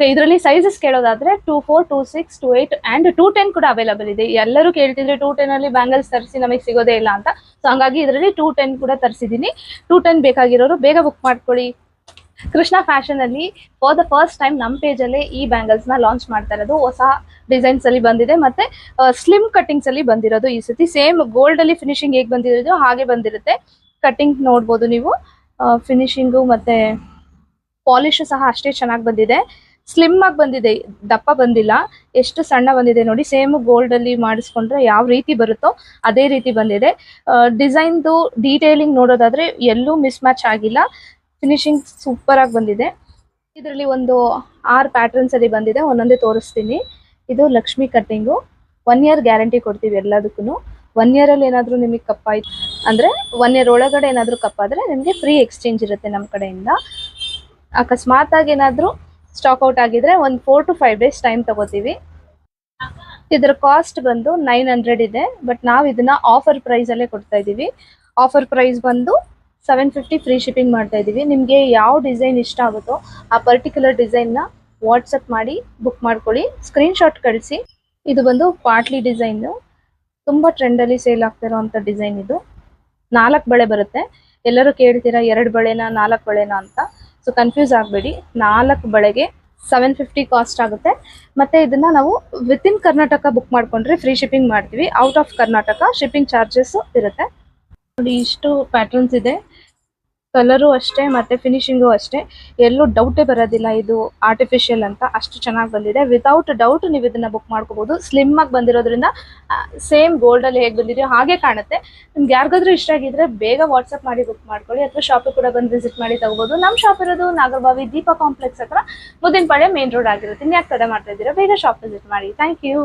ಇದರಲ್ಲಿ sizes ಕೇಳೋದಾದ್ರೆ 24, 26, 28 and 210 ಕೂಡ available ಇದೆ. ಎಲ್ಲರೂ ಕೇಳ್ತಿದ್ರೆ 210 ಅಲ್ಲಿ ಬ್ಯಾಂಗಲ್ಸ್ ತರಿಸಿ ನಮಗೆ ಸಿಗೋದೇ ಇಲ್ಲ ಅಂತ. ಸೊ ಹಂಗಾಗಿ ಇದರಲ್ಲಿ 210 ಕೂಡ ತರಿಸಿದೀನಿ. 210 ಬೇಕಾಗಿರೋರು ಬೇಗ ಬುಕ್ ಮಾಡ್ಕೊಳ್ಳಿ. ಕೃಷ್ಣ ಫ್ಯಾಷನ್ ಅಲ್ಲಿ ಫಾರ್ ದ ಫಸ್ಟ್ ಟೈಮ್ ನಮ್ಮ ಪೇಜ್ ಅಲ್ಲೇ ಈ ಬ್ಯಾಂಗಲ್ಸ್ ನ ಲಾಂಚ್ ಮಾಡ್ತಾ ಇರೋದು. ಹೊಸ ಡಿಸೈನ್ಸ್ ಅಲ್ಲಿ ಬಂದಿದೆ, ಮತ್ತೆ ಸ್ಲಿಮ್ ಕಟ್ಟಿಂಗ್ಸ್ ಅಲ್ಲಿ ಬಂದಿರೋದು. ಈ ಸತಿ ಸೇಮ್ ಗೋಲ್ಡ್ ಅಲ್ಲಿ ಫಿನಿಶಿಂಗ್ ಹೇಗೆ ಬಂದಿರೋದು ಹಾಗೆ ಬಂದಿರುತ್ತೆ. ಕಟ್ಟಿಂಗ್ ನೋಡ್ಬೋದು ನೀವು, ಫಿನಿಶಿಂಗು ಮತ್ತೆ ಪಾಲಿಶ್ ಸಹ ಅಷ್ಟೇ ಚೆನ್ನಾಗಿ ಬಂದಿದೆ. ಸ್ಲಿಮ್ ಆಗಿ ಬಂದಿದೆ, ದಪ್ಪ ಬಂದಿಲ್ಲ. ಎಷ್ಟು ಸಣ್ಣ ಬಂದಿದೆ ನೋಡಿ. ಸೇಮ್ ಗೋಲ್ಡ್ ಅಲ್ಲಿ ಮಾಡಿಸ್ಕೊಂಡ್ರೆ ಯಾವ ರೀತಿ ಬರುತ್ತೋ ಅದೇ ರೀತಿ ಬಂದಿದೆ. ಡಿಸೈನ್ದು ಡೀಟೇಲಿಂಗ್ ನೋಡೋದಾದ್ರೆ ಎಲ್ಲೂ ಮಿಸ್ ಮ್ಯಾಚ್ ಆಗಿಲ್ಲ. ಫಿನಿಶಿಂಗ್ ಸೂಪರ್ ಆಗಿ ಬಂದಿದೆ. ಇದರಲ್ಲಿ ಒಂದು 6 ಪ್ಯಾಟರ್ನ್ಸ್ ಅಲ್ಲಿ ಬಂದಿದೆ, ಒಂದೊಂದೇ ತೋರಿಸ್ತೀನಿ. ಇದು ಲಕ್ಷ್ಮಿ ಕಟ್ಟಿಂಗು. 1 ಇಯರ್ ಗ್ಯಾರಂಟಿ ಕೊಡ್ತೀವಿ ಎಲ್ಲದಕ್ಕೂ. 1 ಇಯರ್ ಅಲ್ಲಿ ಏನಾದರೂ ನಿಮಗೆ ಕಪ್ಪಾಯ್ತು ಅಂದ್ರೆ 1 ಇಯರ್ ಒಳಗಡೆ ಏನಾದರೂ ಕಪ್ಪಾದ್ರೆ ನಿಮಗೆ ಫ್ರೀ ಎಕ್ಸ್ಚೇಂಜ್ ಇರುತ್ತೆ ನಮ್ಮ ಕಡೆಯಿಂದ. ಅಕಸ್ಮಾತ್ ಆಗಿ ಏನಾದರೂ ಸ್ಟಾಕ್ ಔಟ್ ಆಗಿದ್ರೆ ಒಂದು 4 to 5 ಡೇಸ್ ಟೈಮ್ ತಗೋತೀವಿ. ಇದರ ಕಾಸ್ಟ್ ಬಂದು 900 ಇದೆ, ಬಟ್ ನಾವು ಇದನ್ನ ಆಫರ್ ಪ್ರೈಸ್ ಅಲ್ಲೇ ಕೊಡ್ತಾ ಇದೀವಿ. ಆಫರ್ ಪ್ರೈಸ್ ಬಂದು 750 ಫ್ರೀ ಶಿಪ್ಪಿಂಗ್ ಮಾಡ್ತಾ ಇದೀವಿ. ನಿಮಗೆ ಯಾವ ಡಿಸೈನ್ ಇಷ್ಟ ಆಗುತ್ತೋ ಆ ಪರ್ಟಿಕ್ಯುಲರ್ ಡಿಸೈನ್ನ ವಾಟ್ಸಪ್ ಮಾಡಿ ಬುಕ್ ಮಾಡ್ಕೊಳ್ಳಿ, ಸ್ಕ್ರೀನ್ ಶಾಟ್ ಕಳಿಸಿ. ಇದು ಬಂದು ಪಾಟ್ಲಿ ಡಿಸೈನ್, ತುಂಬಾ ಟ್ರೆಂಡಲ್ಲಿ ಸೇಲ್ ಆಗ್ತಿರೋಂಥ ಡಿಸೈನ್. ಇದು 4 ಬಳೆ ಬರುತ್ತೆ. ಎಲ್ಲರೂ ಕೇಳ್ತೀರಾ 2 ಬಳೆನಾ 4 ಬಳೆನಾ ಅಂತ. ಸೊ ಕನ್ಫ್ಯೂಸ್ ಆಗಬೇಡಿ, 4 ಬಳೆಗೆ 750 ಕಾಸ್ಟ್ ಆಗುತ್ತೆ. ಮತ್ತೆ ಇದನ್ನ ನಾವು ವಿತಿನ್ ಕರ್ನಾಟಕ ಬುಕ್ ಮಾಡ್ಕೊಂಡ್ರೆ ಫ್ರೀ ಶಿಪ್ಪಿಂಗ್ ಮಾಡ್ತೀವಿ. Out of Karnataka shipping charges ಇರುತ್ತೆ. ನೋಡಿ, ಇಷ್ಟು ಪ್ಯಾಟರ್ನ್ಸ್ ಇದೆ. ಕಲರು ಅಷ್ಟೇ ಮತ್ತೆ ಫಿನಿಶಿಂಗು ಅಷ್ಟೇ, ಎಲ್ಲೂ ಡೌಟೇ ಬರೋದಿಲ್ಲ ಇದು ಆರ್ಟಿಫಿಷಿಯಲ್ ಅಂತ. ಅಷ್ಟು ಚೆನ್ನಾಗಿ ಬಂದಿದೆ. ವಿತೌಟ್ ಡೌಟ್ ನೀವು ಇದನ್ನ ಬುಕ್ ಮಾಡ್ಕೋಬಹುದು. ಸ್ಲಿಮ್ ಆಗಿ ಬಂದಿರೋದ್ರಿಂದ ಸೇಮ್ ಗೋಲ್ಡ್ ಅಲ್ಲಿ ಹೇಗೆ ಬಂದಿದೆಯೋ ಹಾಗೆ ಕಾಣುತ್ತೆ. ನಿಮ್ಗೆ ಯಾರಿಗಾದ್ರೂ ಇಷ್ಟ ಆಗಿದ್ರೆ ಬೇಗ ವಾಟ್ಸಪ್ ಮಾಡಿ ಬುಕ್ ಮಾಡ್ಕೊಳ್ಳಿ, ಅಥವಾ ಶಾಪಿಗೆ ಕೂಡ ಬಂದು ವಿಸಿಟ್ ಮಾಡಿ ತಗೋಬಹುದು. ನಮ್ಮ ಶಾಪ್ ಇರೋದು ನಾಗರಬಾವಿ ದೀಪ ಕಾಂಪ್ಲೆಕ್ಸ್ ಹತ್ರ, ಮುದಿನಪಾಳ್ಯ ಮೇನ್ ರೋಡ್ ಆಗಿರುತ್ತೆ. ಇನ್ಯಾಕೆ ತಡೆ ಮಾಡ್ತಾ ಇದ್ದೀರಾ, ಬೇಗ ಶಾಪ್ ವಿಸಿಟ್ ಮಾಡಿ. Thank you.